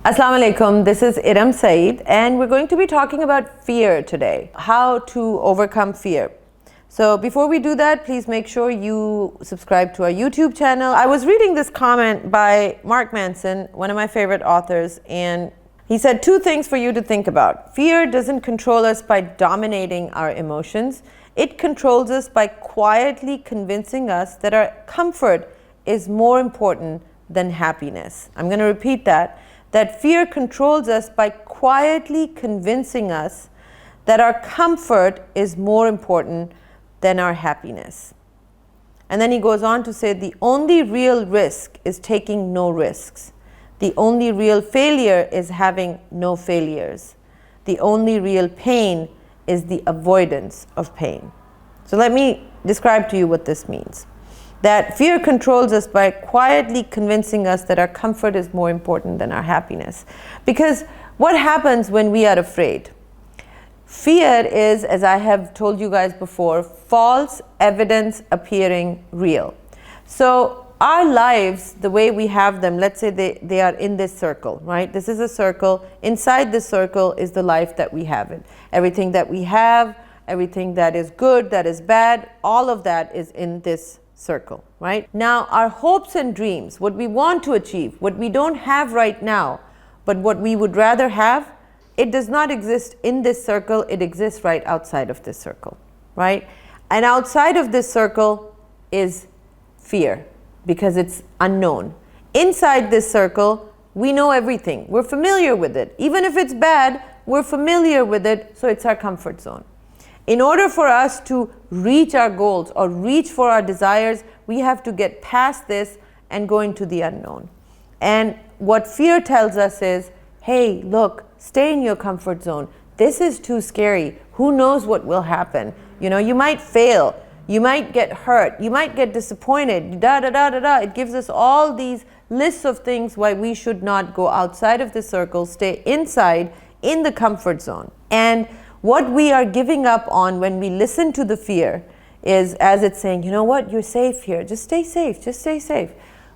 Assalamu alaikum, this is Iram Saeed and we're going to be talking about fear today, how to overcome fear. So before we do that, please make sure you subscribe to our YouTube channel. I was reading this comment by Mark Manson, one of my favorite authors, and he said 2 things for you to think about. Fear doesn't control us by dominating our emotions. It controls us by quietly convincing us that our comfort is more important than happiness. I'm going to repeat that fear controls us by quietly convincing us that our comfort is more important than our happiness. And then he goes on to say the only real risk is taking no risks. The only real failure is having no failures. The only real pain is the avoidance of pain. So let me describe to you what this means. That fear controls us by quietly convincing us that our comfort is more important than our happiness. Because what happens when we are afraid? Fear is, as I have told you guys before, false evidence appearing real. So our lives, the way we have them, let's say they are in this circle, right? This is a circle. Inside this circle is the life that we have it. Everything that we have, everything that is good, that is bad, all of that is in this circle, right? Now, our hopes and dreams, what we want to achieve, what we don't have right now, but what we would rather have, it does not exist in this circle, it exists right outside of this circle, right? And outside of this circle is fear, because it's unknown. Inside this circle, we know everything. We're familiar with it. Even if it's bad, we're familiar with it, so it's our comfort zone. In order for us to reach our goals or reach for our desires, we have to get past this and go into the unknown. And what fear tells us is, hey, look, stay in your comfort zone. This is too scary. Who knows what will happen? You know, you might fail. You might get hurt. You might get disappointed. Da, da, da, da, da. It gives us all these lists of things why we should not go outside of the circle, stay inside in the comfort zone. And what we are giving up on when we listen to the fear is, as it's saying, you know what, you're safe here. Just stay safe. Just stay safe.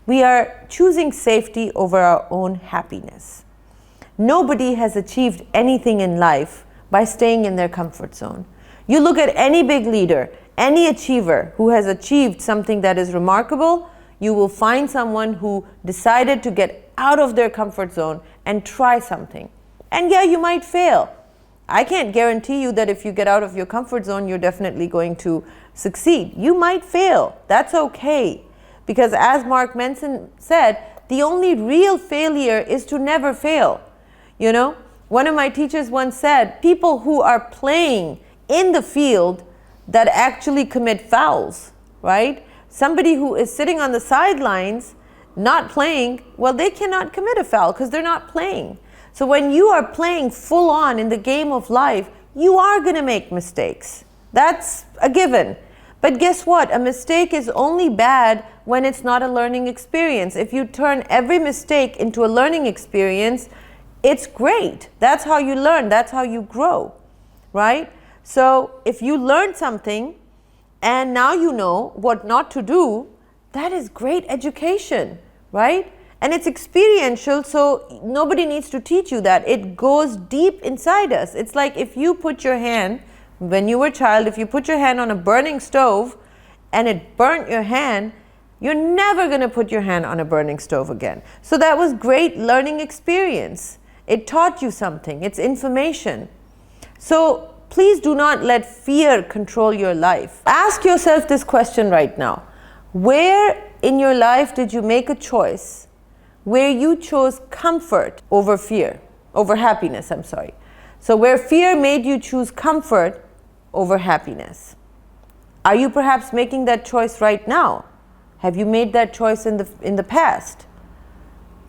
We are choosing safety over our own happiness. Nobody has achieved anything in life by staying in their comfort zone. You look at any big leader, any achiever who has achieved something that is remarkable, you will find someone who decided to get out of their comfort zone and try something. And yeah, you might fail. I can't guarantee you that if you get out of your comfort zone, you're definitely going to succeed. You might fail. That's okay. Because as Mark Manson said, the only real failure is to never fail. You know, one of my teachers once said, people who are playing in the field that actually commit fouls, right? Somebody who is sitting on the sidelines, not playing, well, they cannot commit a foul because they're not playing. So when you are playing full on in the game of life, you are going to make mistakes. That's a given. But guess what? A mistake is only bad when it's not a learning experience. If you turn every mistake into a learning experience, it's great. That's how you learn. That's how you grow, right? So if you learn something and now you know what not to do, that is great education, right? And it's experiential, so nobody needs to teach you that. It goes deep inside us. It's like if you put your hand, when you were a child, if you put your hand on a burning stove and it burnt your hand, you're never going to put your hand on a burning stove again. So that was great learning experience. It taught you something. It's information. So please do not let fear control your life. Ask yourself this question right now. Where in your life did you make a choice where you chose comfort over fear, over happiness, I'm sorry. So where fear made you choose comfort over happiness. Are you perhaps making that choice right now? Have you made that choice in the past?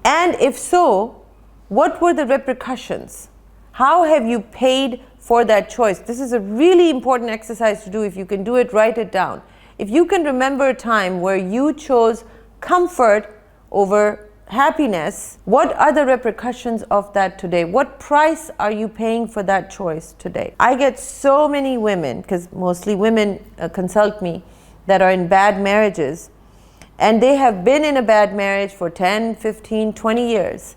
And if so, what were the repercussions? How have you paid for that choice? This is a really important exercise to do. If you can do it, write it down. If you can remember a time where you chose comfort over happiness, what are the repercussions of that today? What price are you paying for that choice today? I get so many women, because mostly women consult me, that are in bad marriages, and they have been in a bad marriage for 10, 15, 20 years.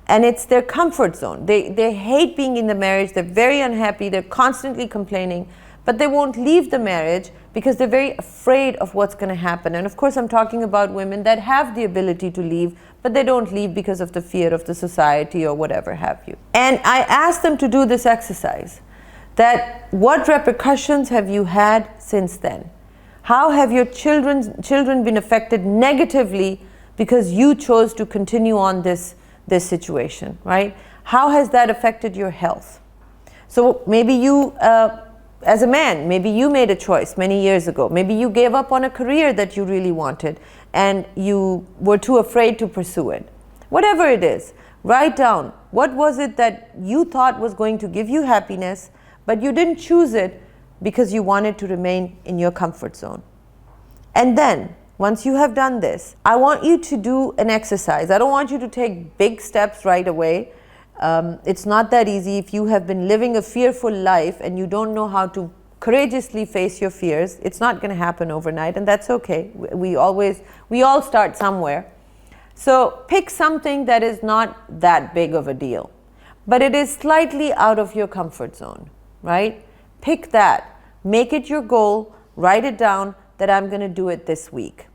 And it's their comfort zone. They hate being in the marriage. They're very unhappy. They're constantly complaining. But they won't leave the marriage because they're very afraid of what's going to happen. And of course, I'm talking about women that have the ability to leave, but they don't leave because of the fear of the society or whatever have you. And I asked them to do this exercise. That what repercussions have you had since then? How have your children been affected negatively because you chose to continue on this situation, right? How has that affected your health? So maybe you, as a man, maybe you made a choice many years ago. Maybe you gave up on a career that you really wanted and you were too afraid to pursue it. Whatever it is, write down what was it that you thought was going to give you happiness, but you didn't choose it because you wanted to remain in your comfort zone. And then, once you have done this, I want you to do an exercise. I don't want you to take big steps right away. It's not that easy. If you have been living a fearful life and you don't know how to courageously face your fears, it's not going to happen overnight, and that's okay. We all start somewhere. So pick something that is not that big of a deal, but it is slightly out of your comfort zone, right? Pick that. Make it your goal. Write it down that I'm going to do it this week.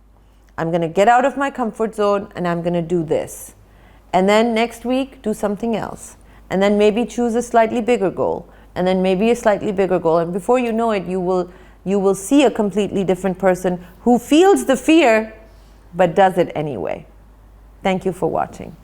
I'm going to get out of my comfort zone and I'm going to do this. And then next week, do something else. And then maybe choose a slightly bigger goal. And then maybe a slightly bigger goal. And before you know it, you will see a completely different person who feels the fear, but does it anyway. Thank you for watching.